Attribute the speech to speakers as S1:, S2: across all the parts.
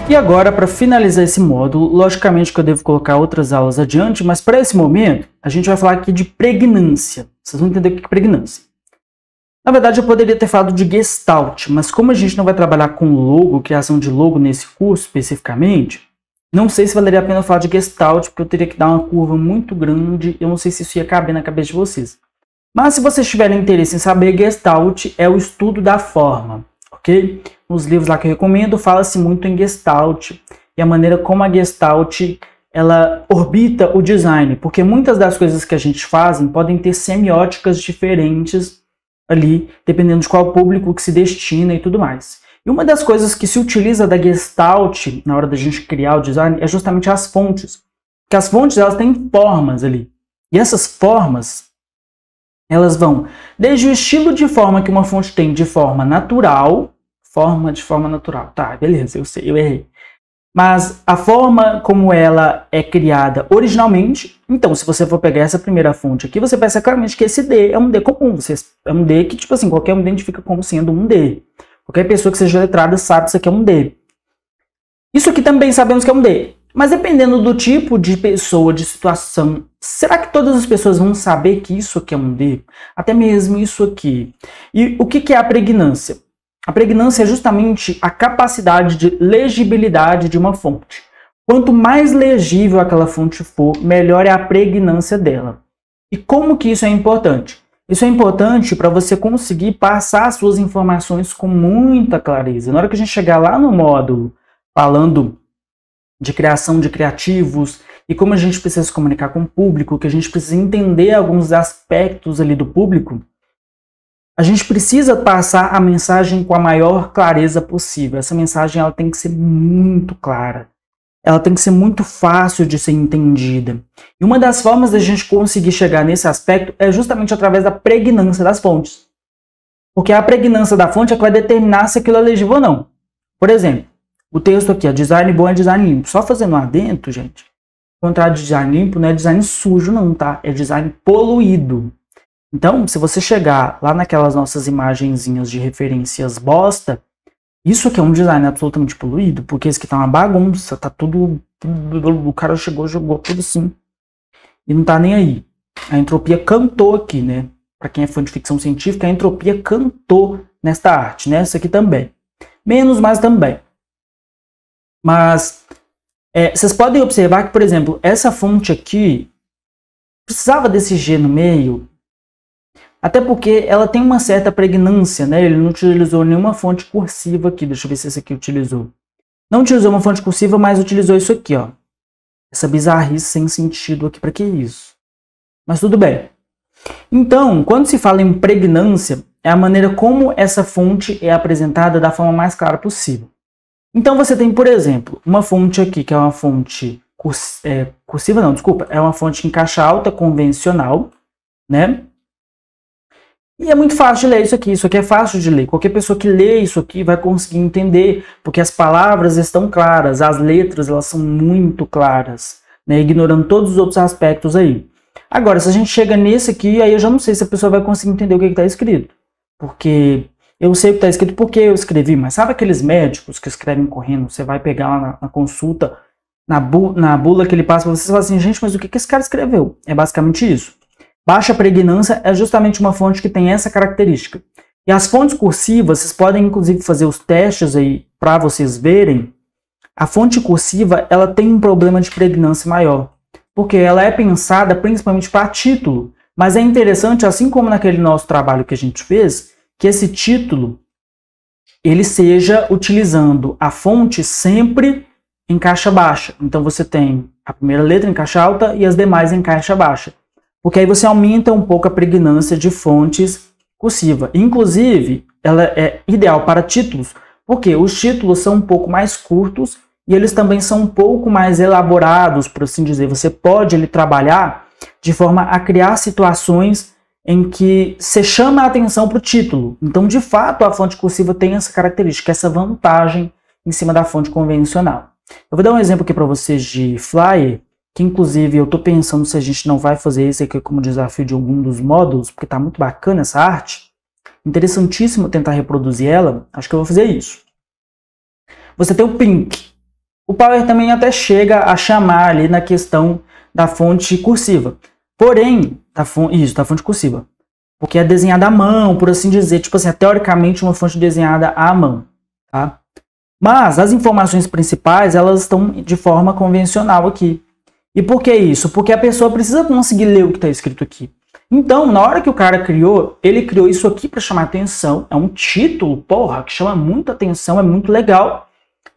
S1: E agora, para finalizar esse módulo, logicamente que eu devo colocar outras aulas adiante, mas para esse momento, a gente vai falar aqui de pregnância. Vocês vão entender o que é pregnância. Na verdade, eu poderia ter falado de Gestalt, mas como a gente não vai trabalhar com logo, criação de logo nesse curso especificamente, não sei se valeria a pena falar de Gestalt, porque eu teria que dar uma curva muito grande, eu não sei se isso ia caber na cabeça de vocês. Mas se vocês tiverem interesse em saber, Gestalt é o estudo da forma, ok? Nos livros lá que eu recomendo, fala-se muito em Gestalt e a maneira como a Gestalt ela orbita o design, porque muitas das coisas que a gente faz podem ter semióticas diferentes ali, dependendo de qual público que se destina e tudo mais. E uma das coisas que se utiliza da Gestalt na hora da gente criar o design é justamente as fontes. Porque as fontes elas têm formas ali. E essas formas, elas vão desde o estilo de forma que uma fonte tem de forma natural, tá, beleza, eu sei, eu errei. Mas a forma como ela é criada originalmente, então se você for pegar essa primeira fonte aqui, você percebe claramente que esse D é um D comum, é um D que tipo assim, qualquer um identifica como sendo um D. Qualquer pessoa que seja letrada sabe que isso aqui é um D. Isso aqui também sabemos que é um D. Mas dependendo do tipo de pessoa, de situação, será que todas as pessoas vão saber que isso aqui é um D? Até mesmo isso aqui. E o que é a pregnância? A pregnância é justamente a capacidade de legibilidade de uma fonte. Quanto mais legível aquela fonte for, melhor é a pregnância dela. E como que isso é importante? Isso é importante para você conseguir passar suas informações com muita clareza. Na hora que a gente chegar lá no módulo falando de criação de criativos e como a gente precisa se comunicar com o público, que a gente precisa entender alguns aspectos ali do público, a gente precisa passar a mensagem com a maior clareza possível. Essa mensagem ela tem que ser muito clara. Ela tem que ser muito fácil de ser entendida. E uma das formas da gente conseguir chegar nesse aspecto é justamente através da pregnância das fontes. Porque a pregnância da fonte é que vai determinar se aquilo é legível ou não. Por exemplo, o texto aqui, design bom é design limpo. Só fazendo um adendo, gente, o contrário de design limpo não é design sujo não, tá? É design poluído. Então, se você chegar lá naquelas nossas imagenzinhas de referências bosta, isso aqui é um design absolutamente poluído, porque esse aqui tá uma bagunça, tá tudo... O cara chegou, jogou tudo assim. E não tá nem aí. A entropia cantou aqui, né? Pra quem é fã de ficção científica, a entropia cantou nesta arte, né? Essa aqui também. Menos, mas também. Mas, vocês podem observar que, por exemplo, essa fonte aqui precisava desse G no meio, até porque ela tem uma certa pregnância, né? Ele não utilizou nenhuma fonte cursiva aqui. Deixa eu ver se esse aqui utilizou. Não utilizou uma fonte cursiva, mas utilizou isso aqui, ó. Essa bizarrice sem sentido aqui. Pra que isso? Mas tudo bem. Então, quando se fala em pregnância, é a maneira como essa fonte é apresentada da forma mais clara possível. Então você tem, por exemplo, uma fonte aqui, que é uma fonte cursiva, não, desculpa. É uma fonte em caixa alta convencional, né? E é muito fácil de ler isso aqui é fácil de ler. Qualquer pessoa que lê isso aqui vai conseguir entender, porque as palavras estão claras, as letras elas são muito claras, né? Ignorando todos os outros aspectos aí. Agora, se a gente chega nesse aqui, aí eu já não sei se a pessoa vai conseguir entender o que está escrito. Porque eu sei o que está escrito porque eu escrevi, mas sabe aqueles médicos que escrevem correndo? Você vai pegar lá na consulta, na bula que ele passa para você e fala assim, gente, mas o que esse cara escreveu? É basicamente isso. Baixa pregnância é justamente uma fonte que tem essa característica. E as fontes cursivas, vocês podem inclusive fazer os testes aí para vocês verem. A fonte cursiva, ela tem um problema de pregnância maior, porque ela é pensada principalmente para título. Mas é interessante, assim como naquele nosso trabalho que a gente fez, que esse título ele seja utilizando a fonte sempre em caixa baixa. Então você tem a primeira letra em caixa alta e as demais em caixa baixa. Porque aí você aumenta um pouco a pregnância de fontes cursiva. Inclusive, ela é ideal para títulos, porque os títulos são um pouco mais curtos e eles também são um pouco mais elaborados, por assim dizer. Você pode trabalhar de forma a criar situações em que você chama a atenção para o título. Então, de fato, a fonte cursiva tem essa característica, essa vantagem em cima da fonte convencional. Eu vou dar um exemplo aqui para vocês de flyer, que inclusive eu estou pensando se a gente não vai fazer esse aqui como desafio de algum dos módulos, porque está muito bacana essa arte. interessantíssimo tentar reproduzir ela, acho que eu vou fazer isso. Você tem o Pink. O Power também até chega a chamar ali na questão da fonte cursiva. Porém, da fonte cursiva. Porque é desenhada à mão, por assim dizer. Tipo assim, é teoricamente uma fonte desenhada à mão. Tá? Mas as informações principais, elas estão de forma convencional aqui. E por que isso? Porque a pessoa precisa conseguir ler o que está escrito aqui. Então, na hora que o cara criou, ele criou isso aqui para chamar atenção. É um título, porra, que chama muita atenção, é muito legal.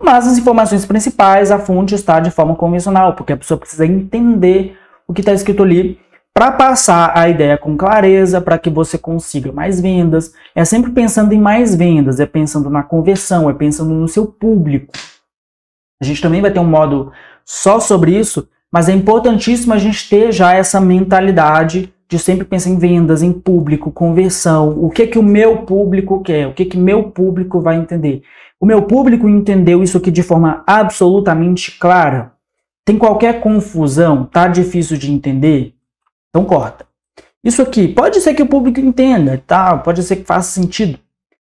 S1: Mas as informações principais, a fonte está de forma convencional, porque a pessoa precisa entender o que está escrito ali para passar a ideia com clareza, para que você consiga mais vendas. É sempre pensando em mais vendas, é pensando na conversão, é pensando no seu público. A gente também vai ter um módulo só sobre isso, mas é importantíssimo a gente ter já essa mentalidade de sempre pensar em vendas, em público, conversão, o que o meu público quer, o que meu público vai entender. O meu público entendeu isso aqui de forma absolutamente clara? Tem qualquer confusão? Tá difícil de entender? Então corta. Isso aqui, pode ser que o público entenda, tá? Pode ser que faça sentido.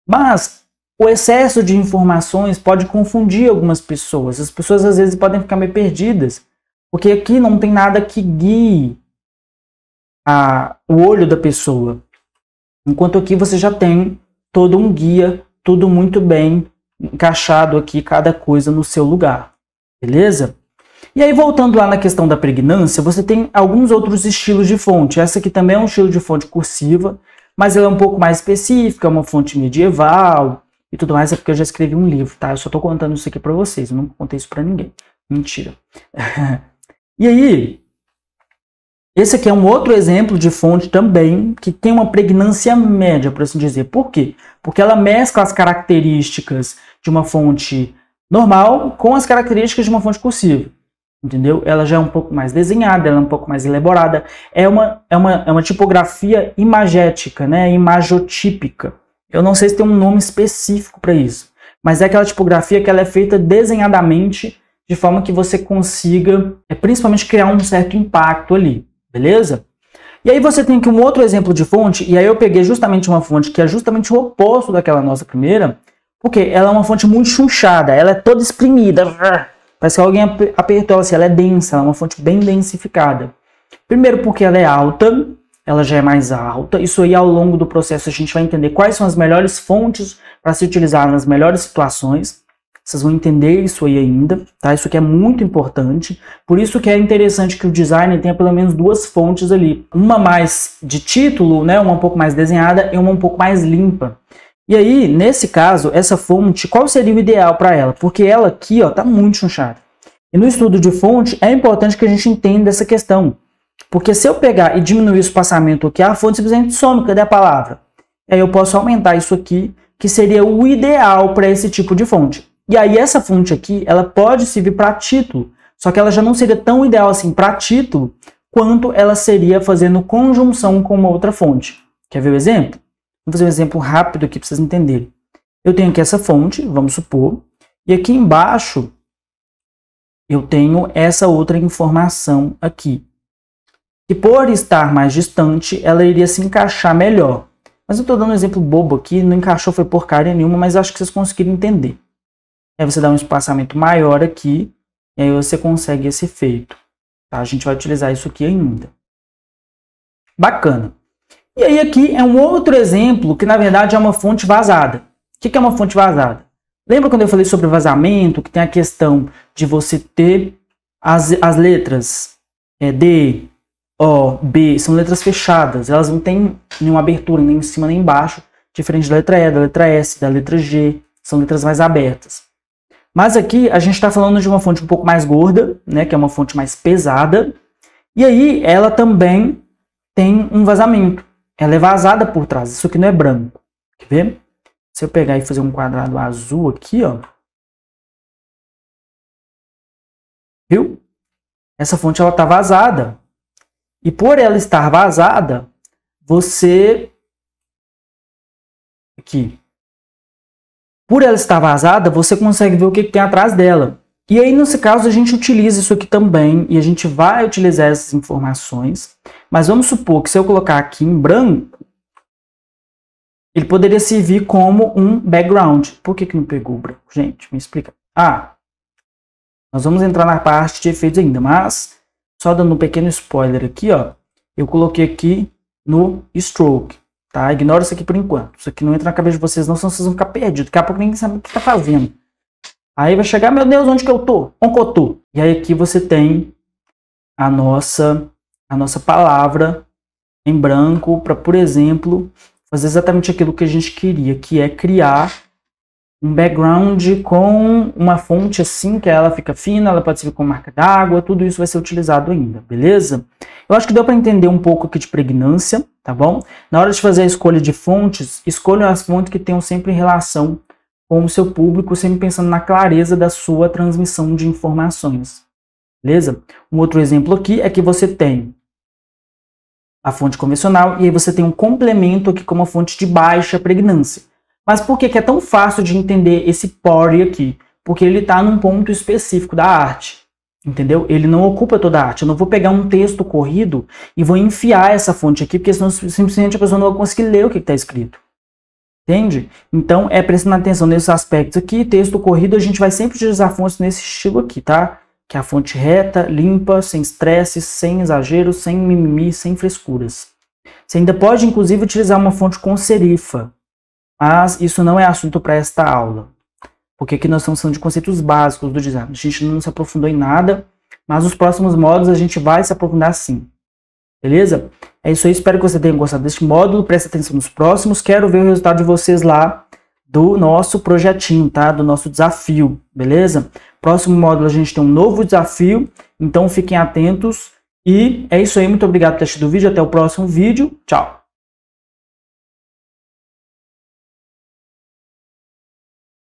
S1: Mas o excesso de informações pode confundir algumas pessoas. As pessoas às vezes podem ficar meio perdidas. Porque aqui não tem nada que guie o olho da pessoa. Enquanto aqui você já tem todo um guia, tudo muito bem encaixado aqui, cada coisa no seu lugar. Beleza? E aí, voltando lá na questão da pregnância, você tem alguns outros estilos de fonte. Essa aqui também é um estilo de fonte cursiva, mas ela é um pouco mais específica, é uma fonte medieval e tudo mais, é porque eu já escrevi um livro, tá? Eu só tô contando isso aqui pra vocês, eu não contei isso pra ninguém. Mentira. E aí, esse aqui é um outro exemplo de fonte também, que tem uma pregnância média, por assim dizer. Por quê? Porque ela mescla as características de uma fonte normal com as características de uma fonte cursiva. Entendeu? Ela já é um pouco mais desenhada, ela é um pouco mais elaborada. É uma tipografia imagética, né? Imagotípica. Eu não sei se tem um nome específico para isso, mas é aquela tipografia que ela é feita desenhadamente de forma que você consiga, principalmente, criar um certo impacto ali. Beleza? E aí você tem aqui um outro exemplo de fonte, e aí eu peguei justamente uma fonte que é justamente o oposto daquela nossa primeira, porque ela é uma fonte muito chunchada, ela é toda exprimida, parece que alguém apertou assim, ela é densa, ela é uma fonte bem densificada. Primeiro porque ela é alta, ela já é mais alta, isso aí ao longo do processo a gente vai entender quais são as melhores fontes para se utilizar nas melhores situações. Vocês vão entender isso aí ainda, tá? Isso aqui é muito importante. Por isso que é interessante que o designer tenha pelo menos duas fontes ali. Uma mais de título, né? Uma um pouco mais desenhada e uma um pouco mais limpa. E aí, nesse caso, essa fonte, qual seria o ideal para ela? Porque ela aqui, ó, tá muito chunchada. E no estudo de fonte, é importante que a gente entenda essa questão. Porque se eu pegar e diminuir o espaçamento aqui, a fonte simplesmente some, cadê a palavra? E aí eu posso aumentar isso aqui, que seria o ideal para esse tipo de fonte. E aí essa fonte aqui, ela pode servir para título, só que ela já não seria tão ideal assim para título, quanto ela seria fazendo conjunção com uma outra fonte. Quer ver o exemplo? Vou fazer um exemplo rápido aqui para vocês entenderem. Eu tenho aqui essa fonte, vamos supor, e aqui embaixo eu tenho essa outra informação aqui. E por estar mais distante, ela iria se encaixar melhor. Mas eu estou dando um exemplo bobo aqui, não encaixou, foi porcaria nenhuma, mas acho que vocês conseguiram entender. Aí você dá um espaçamento maior aqui, e aí você consegue esse efeito. Tá? A gente vai utilizar isso aqui ainda. Bacana. E aí aqui é um outro exemplo, que na verdade é uma fonte vazada. O que é uma fonte vazada? Lembra quando eu falei sobre vazamento, que tem a questão de você ter as letras D, O, B, são letras fechadas. Elas não têm nenhuma abertura, nem em cima nem embaixo, diferente da letra E, da letra S, da letra G. São letras mais abertas. Mas aqui a gente está falando de uma fonte um pouco mais gorda, né, que é uma fonte mais pesada. E aí ela também tem um vazamento. Ela é vazada por trás. Isso aqui não é branco. Quer ver? Se eu pegar e fazer um quadrado azul aqui, ó. Viu? Essa fonte ela está vazada. E por ela estar vazada, você... Aqui. Por ela estar vazada, você consegue ver o que tem atrás dela. E aí, nesse caso, a gente utiliza isso aqui também, e a gente vai utilizar essas informações. Mas vamos supor que se eu colocar aqui em branco, ele poderia servir como um background. Por que não pegou o branco? Gente, me explica. Nós vamos entrar na parte de efeitos ainda, mas só dando um pequeno spoiler aqui, ó, eu coloquei aqui no stroke, tá? Ignora isso aqui por enquanto. Isso aqui não entra na cabeça de vocês, não, senão vocês vão ficar perdidos. Daqui a pouco ninguém sabe o que tá fazendo. Aí vai chegar, meu Deus, onde que eu tô? Onde que eu tô? E aí aqui você tem a nossa palavra em branco para, por exemplo, fazer exatamente aquilo que a gente queria, que é criar um background com uma fonte assim, que ela fica fina, ela pode servir como marca d'água, tudo isso vai ser utilizado ainda, beleza? Eu acho que deu para entender um pouco aqui de pregnância, tá bom? Na hora de fazer a escolha de fontes, escolham as fontes que tenham sempre relação com o seu público, sempre pensando na clareza da sua transmissão de informações, beleza? Um outro exemplo aqui é que você tem a fonte convencional e aí você tem um complemento aqui com uma fonte de baixa pregnância. Mas por que é tão fácil de entender esse body aqui? Porque ele está num ponto específico da arte, entendeu? Ele não ocupa toda a arte. Eu não vou pegar um texto corrido e vou enfiar essa fonte aqui, porque senão simplesmente a pessoa não vai conseguir ler o que está escrito. Entende? Então, prestando atenção nesses aspectos aqui, texto corrido, a gente vai sempre utilizar fontes nesse estilo aqui, tá? Que é a fonte reta, limpa, sem estresse, sem exagero, sem mimimi, sem frescuras. Você ainda pode, inclusive, utilizar uma fonte com serifa. Mas isso não é assunto para esta aula, porque aqui nós estamos falando de conceitos básicos do design. A gente não se aprofundou em nada, mas nos próximos módulos a gente vai se aprofundar sim. Beleza? É isso aí, espero que você tenha gostado deste módulo, preste atenção nos próximos, quero ver o resultado de vocês lá do nosso projetinho, tá? Do nosso desafio, beleza? Próximo módulo a gente tem um novo desafio, então fiquem atentos. E é isso aí, muito obrigado por ter assistido o vídeo, até o próximo vídeo, tchau!